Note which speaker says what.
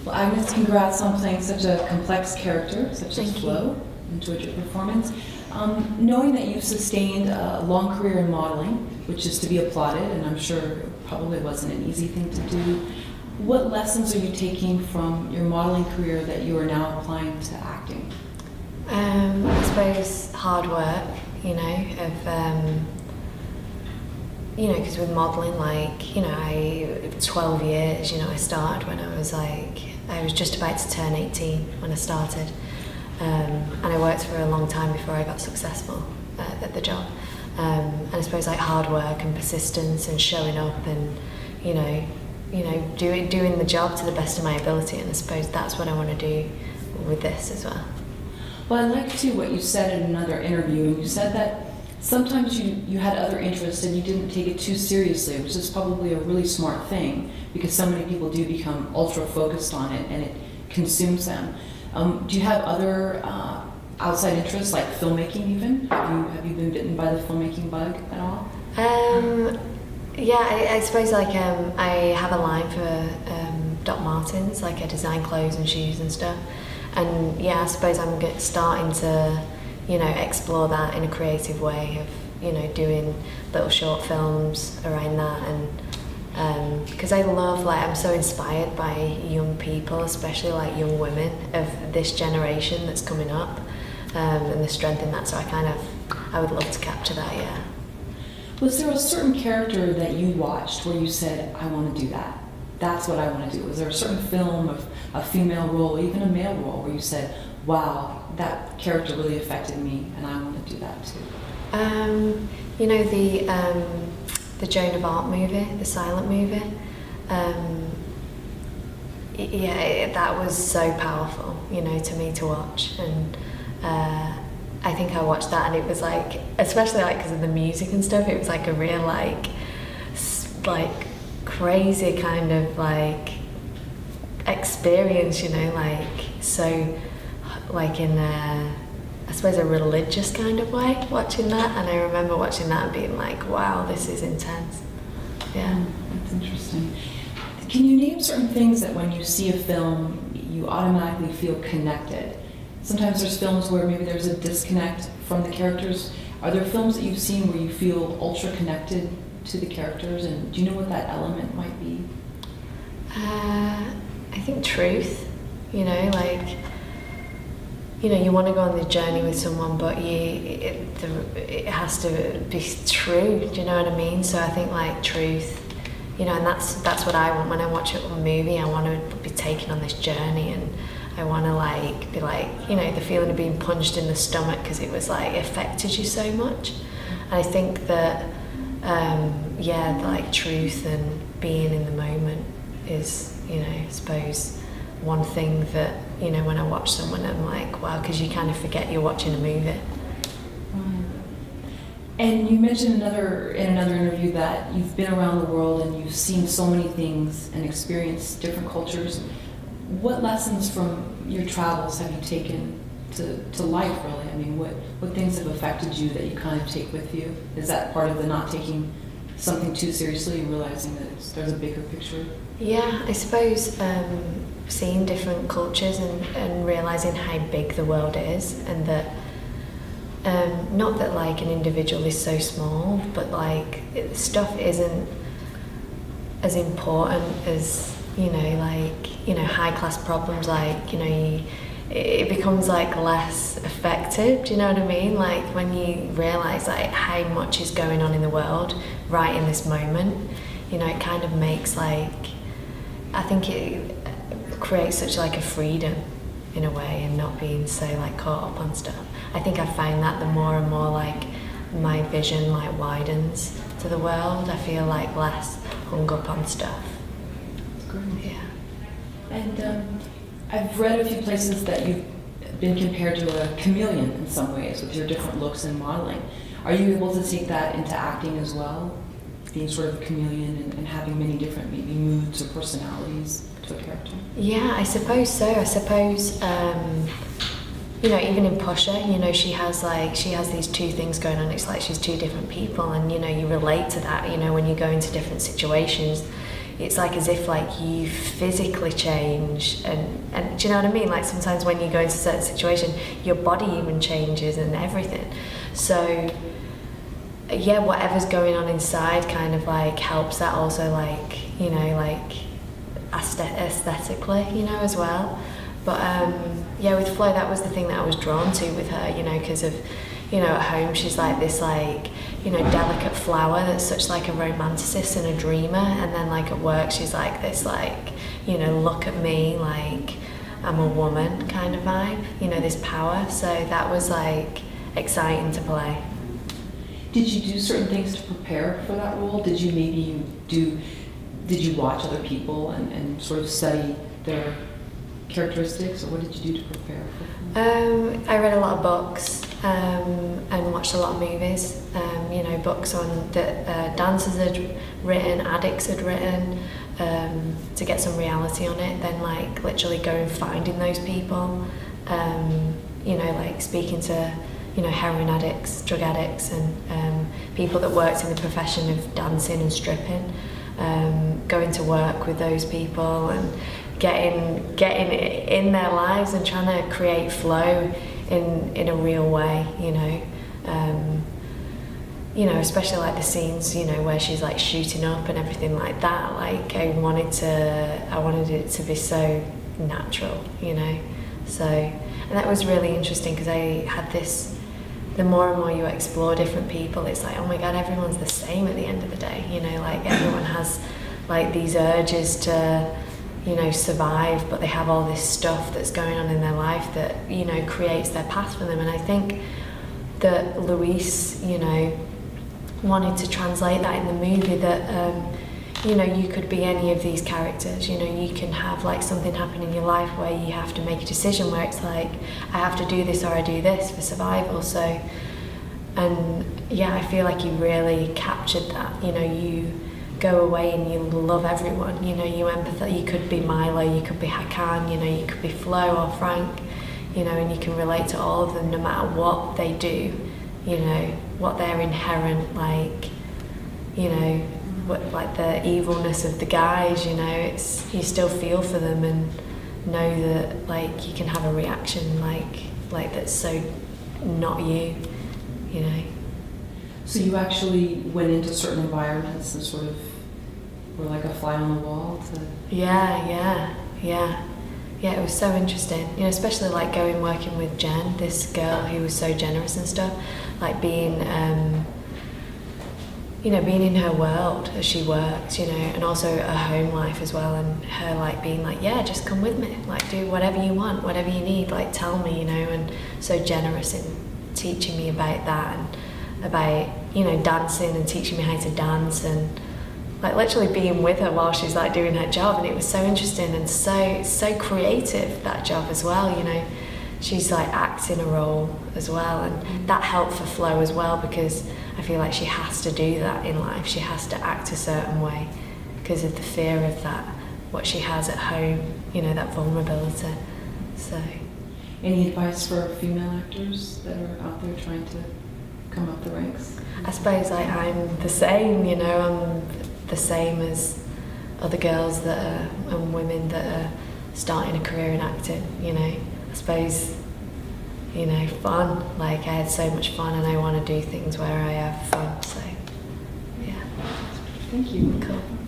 Speaker 1: Well, Agnes, congrats on playing such a complex character, such as
Speaker 2: Thank
Speaker 1: Flo. Enjoyed your performance. Knowing that you've sustained a long career in modeling, which is to be applauded, and I'm sure it probably wasn't an easy thing to do, what lessons are you taking from your modeling career that you are now applying to acting?
Speaker 2: I suppose hard work, because with modelling, 12 years, I started when I was just about to turn 18 when I started. And I worked for a long time before I got successful at the job. And I suppose hard work and persistence and showing up and, doing the job to the best of my ability. And I suppose that's what I want to do with this as well.
Speaker 1: Well, I liked too what you said in another interview, and you said that sometimes you had other interests and you didn't take it too seriously, which is probably a really smart thing because so many people do become ultra focused on it and it consumes them. Do you have other outside interests like filmmaking even? Have you been bitten by the filmmaking bug at all?
Speaker 2: Yeah, I suppose I have a line for Doc Martens, I design clothes and shoes and stuff. And yeah, I suppose I'm starting to, explore that in a creative way of, doing little short films around that. And because I love, I'm so inspired by young people, especially young women of this generation that's coming up, and the strength in that. So I would love to capture that, yeah.
Speaker 1: Was there a certain character that you watched where you said, I want to do that? That's what I want to do. Was there a certain film of a female role, even a male role, where you said, wow, that character really affected me and I want to do that too?
Speaker 2: The Joan of Arc movie, the silent movie. That was so powerful, to me to watch. And I think I watched that and it was especially because of the music and stuff, it was a real crazy kind of experience, so in I suppose a religious kind of way watching that. And I remember watching that and being wow, this is intense. Yeah.
Speaker 1: That's interesting. Can you name certain things that when you see a film you automatically feel connected? Sometimes there's films where maybe there's a disconnect from the characters. Are there films that you've seen where you feel ultra connected to the characters, and do you know what that element might be?
Speaker 2: I think truth, you want to go on the journey with someone, but it has to be true, do you know what I mean? So I think truth, and that's what I want when I watch a movie. I want to be taken on this journey, and I want to be the feeling of being punched in the stomach because it was it affected you so much. And I think that truth and being in the moment is, I suppose, one thing that, when I watch someone, I'm wow, because you kind of forget you're watching a movie.
Speaker 1: And you mentioned in another interview that you've been around the world and you've seen so many things and experienced different cultures. What lessons from your travels have you taken to life, really? I mean, what things have affected you that you kind of take with you? Is that part of the not taking something too seriously and realizing that there's a bigger picture?
Speaker 2: Yeah, I suppose seeing different cultures and realizing how big the world is, and that not that an individual is so small, but stuff isn't as important as high class problems. It becomes less effective. Do you know what I mean? When you realize how much is going on in the world right in this moment, it kind of makes I think it creates such a freedom in a way, and not being so caught up on stuff. I think I find that the more and more my vision widens to the world, I feel less hung up on stuff.
Speaker 1: That's great.
Speaker 2: Yeah.
Speaker 1: And I've read a few places that you've been compared to a chameleon in some ways with your different looks in modeling. Are you able to take that into acting as well? Being sort of a chameleon and having many different maybe moods or personalities to a character?
Speaker 2: Yeah, I suppose so. I suppose, even in PUSHER, she has these two things going on. It's she's two different people, and you relate to that. When you go into different situations, it's like as if like you physically change, and do you know what I mean? Like sometimes when you go into a certain situation, your body even changes and everything. So yeah, whatever's going on inside kind of like helps that also, like, you know, like aesthetically, you know, as well. But yeah, with Flo, that was the thing that I was drawn to with her, you know, because of, you know, at home she's like this, like, you know, delicate flower that's such like a romanticist and a dreamer, and then like at work she's like this, like, you know, look at me, like I'm a woman kind of vibe, you know, this power. So that was like exciting to play.
Speaker 1: Did you do certain things to prepare for that role? Did you watch other people and sort of study their characteristics, or what did you do to prepare for them?
Speaker 2: I read a lot of books and watched a lot of movies. You know, books on that dancers had written, addicts had written, to get some reality on it. Then, like, literally go and finding those people. You know, like speaking to, you know, heroin addicts, drug addicts, and people that worked in the profession of dancing and stripping. Going to work with those people and getting in their lives and trying to create flow in a real way, you know. You know, especially like the scenes, you know, where she's like shooting up and everything like that. Like I wanted it to be so natural, you know. So, and that was really interesting because I had this. The more and more you explore different people, it's like, oh my God, everyone's the same at the end of the day, you know, like everyone has like these urges to, you know, survive, but they have all this stuff that's going on in their life that, you know, creates their path for them. And I think that Louise, you know, wanted to translate that in the movie, that, you know, you could be any of these characters, you know, you can have like something happen in your life where you have to make a decision where it's like, I have to do this or I do this for survival. So, and yeah, I feel like you really captured that, you know, you go away and you love everyone, you know, you empathize, you could be Milo, you could be Hakan, you know, you could be Flo or Frank, you know, and you can relate to all of them no matter what they do, you know, what their inherent, like, you know, what, like the evilness of the guys, you know, it's, you still feel for them and know that like you can have a reaction like that's so not you, you know.
Speaker 1: So you actually went into certain environments and sort of were like a fly on the wall to...
Speaker 2: Yeah, it was so interesting, you know, especially like working with Jen, this girl who was so generous and stuff, like being you know, being in her world as she worked, you know, and also a home life as well, and her like being like, yeah, just come with me, like do whatever you want, whatever you need, like tell me, you know, and so generous in teaching me about that and about, you know, dancing and teaching me how to dance and like literally being with her while she's like doing her job. And it was so interesting and so creative, that job as well, you know. She's like acting a role as well, and that helped for Flo as well, because I feel like she has to do that in life. She has to act a certain way because of the fear of that, what she has at home, you know, that vulnerability. So,
Speaker 1: any advice for female actors that are out there trying to come up the ranks?
Speaker 2: I suppose like I'm the same, you know, I'm the same as other girls that are, and women that are starting a career in acting, you know. I suppose, you know, fun, like I had so much fun and I want to do things where I have fun, so yeah.
Speaker 1: Thank you.
Speaker 2: Cool.